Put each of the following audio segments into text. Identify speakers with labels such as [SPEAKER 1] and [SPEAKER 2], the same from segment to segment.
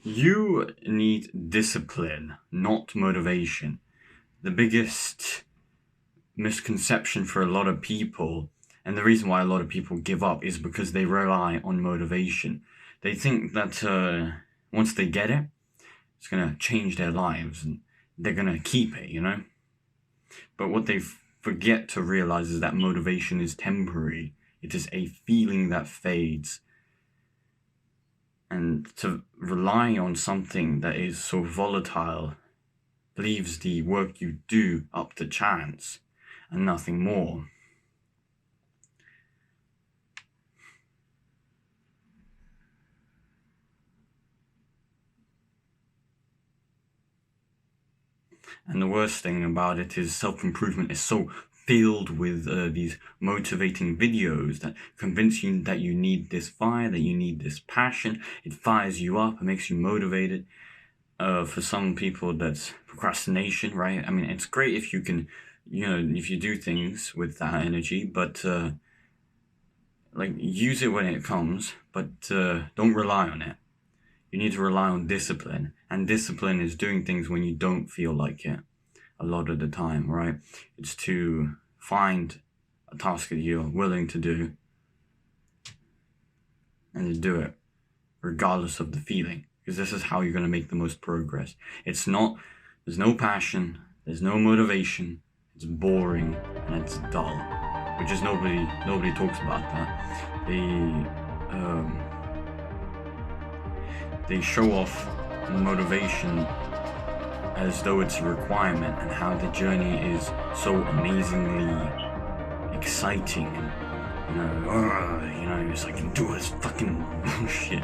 [SPEAKER 1] You need discipline, not motivation. The biggest misconception for a lot of people, and the reason why a lot of people give up, is because they rely on motivation. They think that once they get it, it's going to change their lives and they're going to keep it, you know? But what they forget to realize is that motivation is temporary. It is a feeling that fades. And to rely on something that is so volatile leaves the work you do up to chance and nothing more. And the worst thing about it is self-improvement is so filled with these motivating videos that convince you that you need this fire, that you need this passion. It fires you up, it makes you motivated. For some people, that's procrastination, right? I mean, it's great if you can, if you do things with that energy, but use it when it comes, but don't rely on it. You need to rely on discipline, and discipline is doing things when you don't feel like it a lot of the time, right? It's to find a task that you're willing to do and to do it regardless of the feeling, because this is how you're going to make the most progress. There's no passion, there's no motivation, it's boring and it's dull, which is nobody talks about that. They show off motivation as though it's a requirement, and how the journey is so amazingly exciting, and it's like, do this fucking bullshit,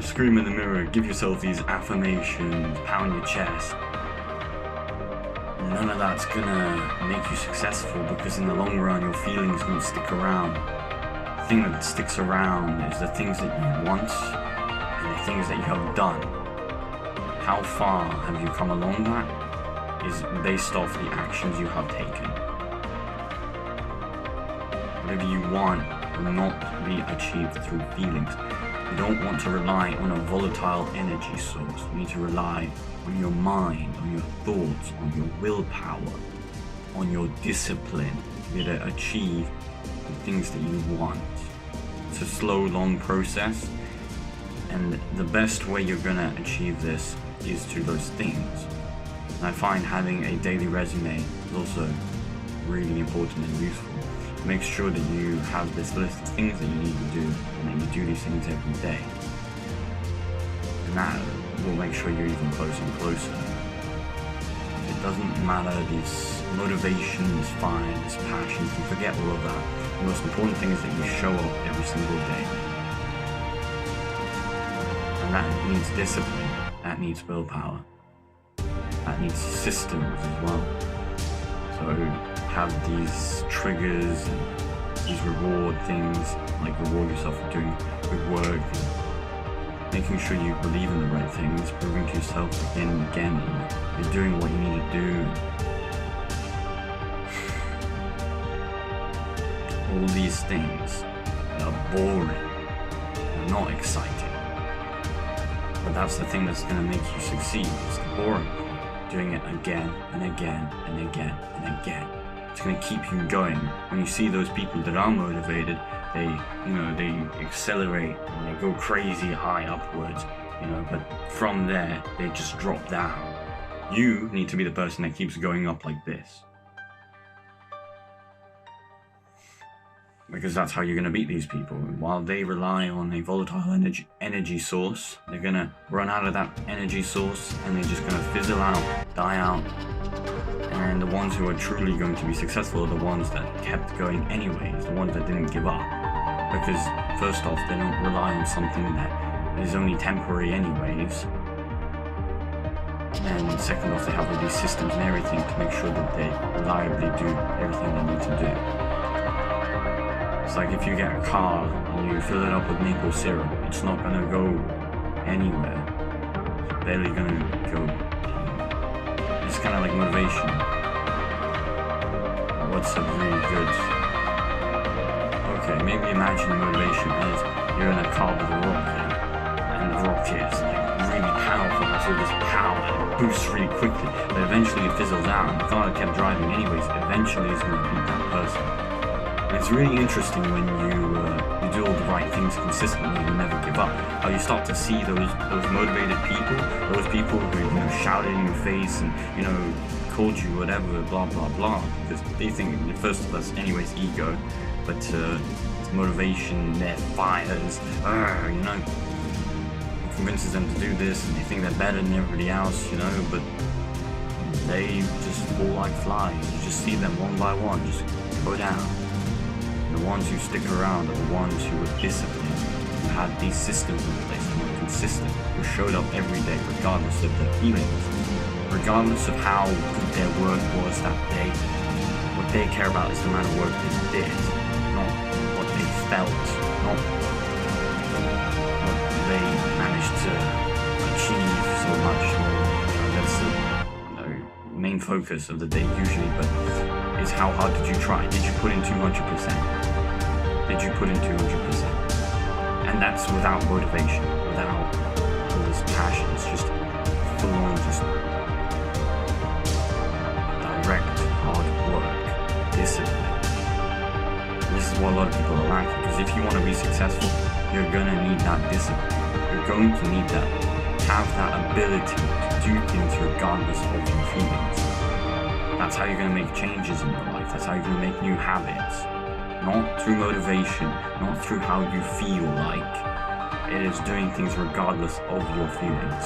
[SPEAKER 1] scream in the mirror, give yourself these affirmations, pound your chest. None of that's gonna make you successful, because in the long run your feelings won't stick around. The thing that sticks around is the things that you want and the things that you have done. How far have you come along that is based off the actions you have taken. Whatever you want will not be achieved through feelings. You don't want to rely on a volatile energy source. You need to rely on your mind, on your thoughts, on your willpower, on your discipline to be able to achieve the things that you want. It's a slow, long process, and the best way you're gonna achieve this is through those things. And I find having a daily resume is also really important and useful. Make sure that you have this list of things that you need to do, and that you do these things every day. And that will make sure you're even closer and closer. It doesn't matter, this motivation, this fire, this passion, you can forget all of that. The most important thing is that you show up every single day. And that needs discipline. That needs willpower. That needs systems as well. So have these triggers and these reward things, like reward yourself for doing good work, and making sure you believe in the right things, proving to yourself again and again that you're doing what you need to do. All these things are boring, they're not exciting. But that's the thing that's going to make you succeed. It's the boring part. Doing it again and again and again and again. It's going to keep you going. When you see those people that are motivated, they accelerate and they go crazy high upwards, but from there, they just drop down. You need to be the person that keeps going up like this. Because that's how you're going to beat these people. While they rely on a volatile energy source, they're going to run out of that energy source and they're just going to fizzle out, die out. And the ones who are truly going to be successful are the ones that kept going anyways, the ones that didn't give up. Because first off, they don't rely on something that is only temporary anyways. And second off, they have all these systems and everything to make sure that they reliably do everything they need to do. It's like if you get a car and you fill it up with maple syrup, it's not going to go anywhere. It's barely going to go. It's kind of like motivation. What's a really good... Okay, maybe imagine motivation is you're in a car with a rocket, and the rocket is like really powerful, has all this power and boosts really quickly, but eventually it fizzles out, and the car that kept driving anyways eventually is going to beat that person. And it's really interesting when you do all the right things consistently and you never give up, how you start to see those motivated people, those people who shouted in your face and called you whatever, blah blah blah, because they think first of us anyways ego, but it's motivation, their fires, convinces them to do this, and they think they're better than everybody else, but they just fall like flies. You just see them one by one just go down. The ones who stick around are the ones who were disciplined, who had these systems in place, who were consistent, who showed up every day regardless of their feelings, regardless of how good their work was that day. What they care about is the amount of work they did, not what they felt, not what they managed to achieve so much. That's the main focus of the day usually, but is how hard did you try? Did you put in 200%? Did you put in 200%? And that's without motivation, without all this passion. It's just full on, just direct, hard work, discipline. And this is what a lot of people are lacking, because if you want to be successful, you're going to need that discipline. You're going to need that, have that ability to do things regardless of your feelings. That's how you're going to make changes in your life. That's how you're going to make new habits. Not through motivation, not through how you feel like. It is doing things regardless of your feelings.